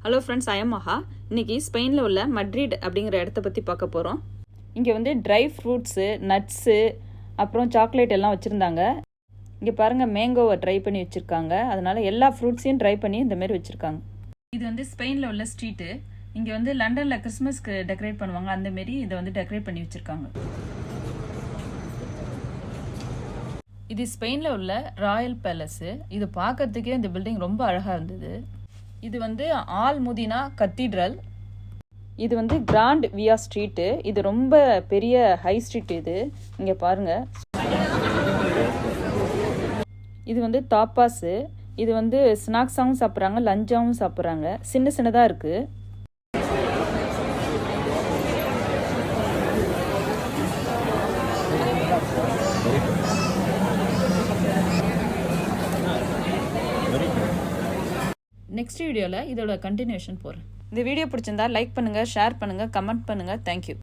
Hello friends, I am மஹா. இன்றைக்கி ஸ்பெயினில் உள்ள மட்ரிட் அப்படிங்கிற இடத்த பற்றி பார்க்க போகிறோம். இங்கே வந்து ட்ரை ஃப்ரூட்ஸு, நட்ஸு, அப்புறம் சாக்லேட் எல்லாம் வச்சுருந்தாங்க. இங்கே பாருங்கள், மேங்கோவை ட்ரை பண்ணி வச்சுருக்காங்க. அதனால் எல்லா ஃப்ரூட்ஸையும் ட்ரை பண்ணி இந்தமாரி வச்சுருக்காங்க. இது வந்து ஸ்பெயினில் உள்ள ஸ்ட்ரீட்டு. இங்கே வந்து லண்டனில் கிறிஸ்மஸ்க்கு டெக்கரேட் பண்ணுவாங்க, அந்தமாரி இதை வந்து டெக்கரேட் பண்ணி வச்சுருக்காங்க. இது ஸ்பெயினில் உள்ள ராயல் பேலஸு. இது பார்க்கறதுக்கே இந்த பில்டிங் ரொம்ப அழகாக இருந்தது. இது வந்து ஆல் முதினா கத்தீட்ரல். இது வந்து கிராண்ட் வியா ஸ்ட்ரீட்டு. இது ரொம்ப பெரிய ஹை ஸ்ட்ரீட். இங்கே பாருங்கள். இது வந்து தாப்பாஸு. இது வந்து ஸ்நாக்ஸாகவும் சாப்பிட்றாங்க, லஞ்சாகவும் சாப்பிட்றாங்க. சின்ன சின்னதாக இருக்குது. நெக்ஸ்ட் வீடியோவில் இதோட கண்டினியூஷன் போகிறேன். இந்த வீடியோ பிடிச்சிருந்தா லைக் பண்ணுங்கள், ஷேர் பண்ணுங்கள், கமெண்ட் பண்ணுங்கள். தேங்க்யூ.